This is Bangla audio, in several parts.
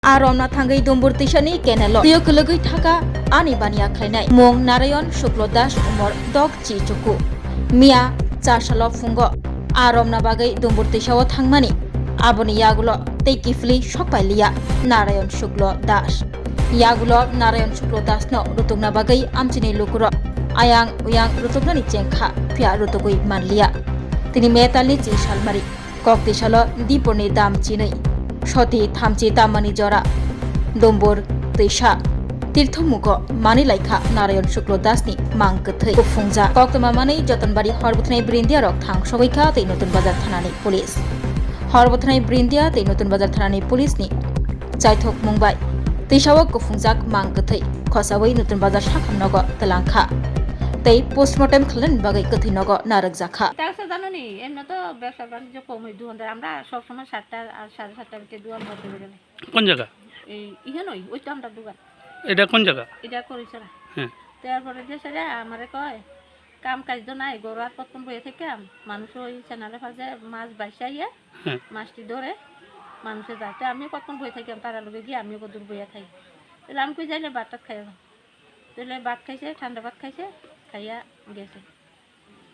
আর রমনা থাঙ্গাই দম্বুর তিসানি কেনেল তিয়কলগৈ থাকা আনি বানিয়া খাইনাই মং নারায়ণ শুক্ল দাস উমর দগ চি চুকু মিয়া 4 সাল ফুঙ্গ আর রমনা বাগৈ দম্বুর তিসাও থাংমানি আবনি ইয়াগুলো তেকিফলি সকাইলিয়া নারায়ণ শুক্ল দাস ইয়াগুলো নারায়ণ শুক্ল দাস ন রুতুংনা বাগৈ আমচিনি লুকুর আয়াং উয়াং রুতুকনানি চেংখা ফিয়া রুতুকুই মানলিয়া তিনি মেতালি চি সালমারি কক্তি সাল দীপনি দাম চিনই সতী থামচি তামানি জরা দম্বর তৈশা তীর্থমুখ মানিলাইখা নারায়ণ শুক্ল দাসনি মাংকথৈ ফুংজা কক্তমা মানি যতনবাড়ি হরবথনাই বৃন্দিয়া রক থাং সবাইখা তৈ নতুন বাজার থানানি পুলিশ হরবথনাই বৃন্দিয়া তৈ নতুন বাজার থানানি পুলিশনি চাইথক মুংবাই তৈশাও গুফুংজাক মাংকথৈ খসাওই নতুন বাজার সাখামনগ তলাংখা তাই পোস্টমর্টেম খেলেন বাগৈ কথিনগ নারক জাখা টাকা জানো নি এমনি তো ব্যবসা বাণিজ্য কম হয় দোকানদার আমরা সবসময় 7টা আর 7:30টার ভিতরে দোকান বন্ধ করে দিই। কোন জায়গা? এই ইহে নই ওই তো আমরা দোকান। এটা কোন জায়গা? এটা করিছরা। হ্যাঁ। তারপরে যে সেটা আমারে কয় কাম কাজ তো নাই গরুয়ার পতন বইয়ে থেকে মানুষ ওই চ্যানেলে ফাজে মাছ বাইসাইয়া মাছটি ধরে মানুষে যাতে আমি কতক্ষণ বইয়ে থাকি তারা লোকে গিয়ে আমিও কত বইয়া থাকি তাহলে আমি কই যাইলে ভাতটা খাইলাম তাহলে ভাত খাইছে ঠান্ডা ভাত খাইছে খাইয়া গেছে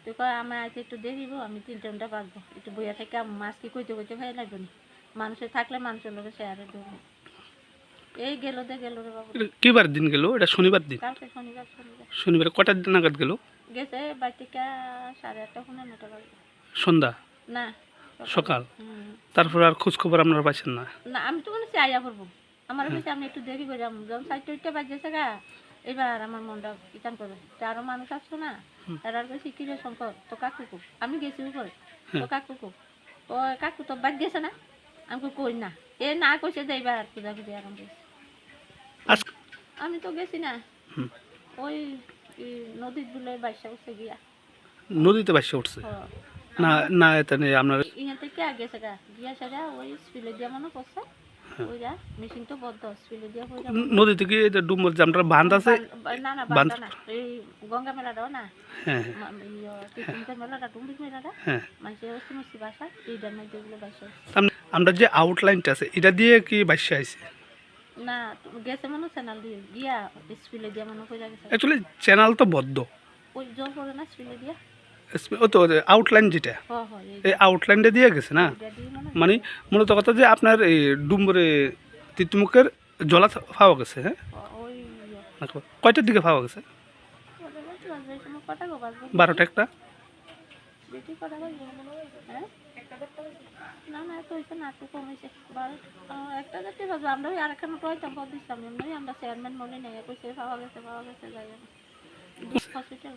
তো কয় আমার আজকে একটু দেরিব আমি 3টা ঘন্টা বাঁচবো একটু বইয়া থেকে মাছ কি কইতে কইতে ভাই লাগবে না মানুষের থাকলে মানুষের লোকে শেয়ারে দেবো এই গেল রে বাবু কি বার দিন গেল? এটা শনিবার দিন। কালকে শনিবার শনিবার কটার দিন নাগাদ গেল? গেছে বাড়ি থেকে 8:30 ফোনে 9টা বাজে সন্ধ্যা না সকাল। তারপর আর খোঁজ খবর আপনারা পাইছেন না? না আমি তো মনে আইয়া করবো আমার কাছে আমি একটু দেরি করে যাবো যখন 4টা বাজেছে গা এবার আমার মনটা ইতান করবে আরো মানুষ আসছো না এরার কাছে কি রে শঙ্কর তো কাকু আমি গেছি উপরে তো কাকু ও কাকু তো বাদ গেছে না আমি কই না এ না কইছে যে এবার পূজা করে আরাম করছে আমি তো গেছি না ওই নদীর দুলে বাইসা উঠছে গিয়া নদীতে বাইসা উঠছে না না এটা নেই আপনার ইহান থেকে গেছে গা গিয়া সারা ওই স্পিলে দিয়া মনে করছে ওইরা মেশিন তো বদ্ধ স্পিলে দিয়া কইরা নদী থেকে এটা ডুমর যে আমরা বাঁধ আছে না না বাঁধ না এই গঙ্গা মেলাটাও না হ্যাঁ কৃষ্ণের মেলাটা ডুমরিক মেলাটা মানে ওই ভাষা এইটার মধ্যে গুলো বাইসা আমরা যে আউটলাইনটা আছে এটা দিয়ে কি বাইসা আইছে না গেছে মনে চ্যানেল দিয়ে গিয়া স্পিলে দিয়া মনে কইরা গেছে অ্যাকচুয়ালি চ্যানেল তো বদ্ধ ওই জল পড়ে না স্পিলে দিয়া ও তো আউটলাইন যেটা এই আউটলাইনটা দিয়ে গেছে না মানে মূলত কথা যে আপনার এই ডুমরে তিতুমুখের জলা পাওয়া গেছে হ্যাঁ কয়টার দিকে পাওয়া গেছে 12টা একটা না না তো হইছে না তো কমেছে একটা যেতে বাজে আমরা ওই আরেকখানে টয়টা বল দিছিলাম এমনি আমরা চেয়ারম্যান মনে নেই কইছে পাওয়া গেছে যাই হসপিটাল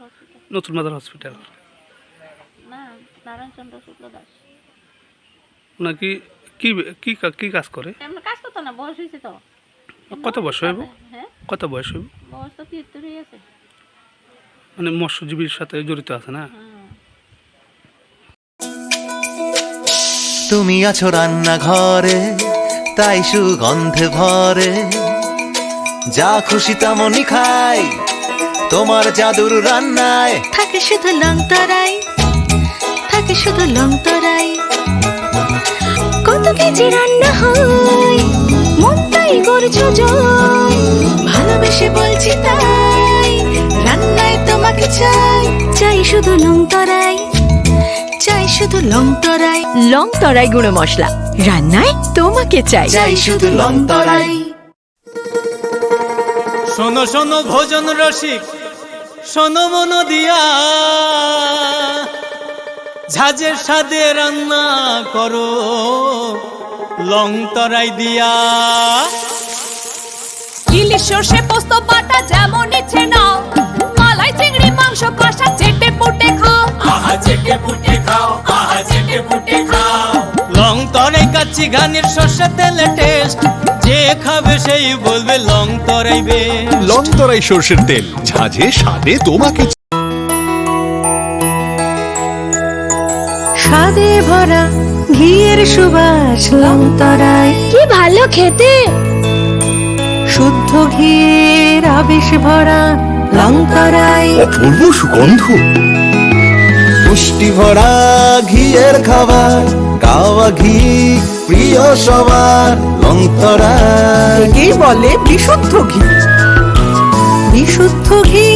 নতুন বাজার হসপিটাল না নারায়ণ চন্দ্র শুক্ল দাস নাকি কি কি কি কাজ করে এমন কাজ করতো না বয়স হয়েছে তো কত বয়স হইব হ্যাঁ কত বয়স হইব বয়স তো 73 আছে মানে মৎস্যজীবীর সাথে জড়িত আছে না তুমি আছো রান্না ঘরে তাই সুগন্ধে ভরে যা খুশি তেমনই খাই তোমার জাদুর রান্নায় থাকে শুধু লংতরাই থাকে শুধু লংতরাই কত কেজি রান্না হয় মন তাই করছো জয় ভালোবেসে বলছি তাই রান্নায় তোমাকে চাই চাই শুধু লংতরাই চাই শুধু লংতরাই লংতরাই গুঁড়ো মশলা রান্নায় তোমাকে চাই চাই শুধু লংতরাই শোনো শোনো ভোজন রসিক শোনো মন দিয়া ঝাঁঝের স্বাদে রান্না করো লং তরাই দিয়া ইলিশ সর্ষে পোস্ত বাটা যেমন ইচ্ছে নাও মালাই চিংড়ি মাংস কষা চেটে পুটে খাও আহা চেটে পুটে খাও আহা চেটে পুটে খাও লং তরাই কাচ্চি ঘানির সর্ষে তেলে টেস্ট যে খাবে সেই বলবে লং তরাই বে লং তরাই সর্ষের তেল ঝাঁঝে স্বাদে তোমাকে স্বাদে ভরা ঘিয়ের সুবাস লংতরাই কি ভালো খেতে শুদ্ধ ঘিয়ের আবেশ ভরা লংতরাই অপূর্ব সুগন্ধ পুষ্টি ভরা ঘিয়ের খাবার গাওয়া ঘি প্রিয় সবার লংতরায়। কি বলে বিশুদ্ধ ঘি, বিশুদ্ধ ঘি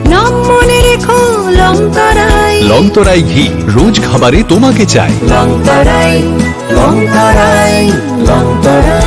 নাম মনে রেখো লংতরাই। লংতরাই ঘি রোজ খাবারে তোমাকে চাই। লংতরাই, লংতরাই, লংতরাই।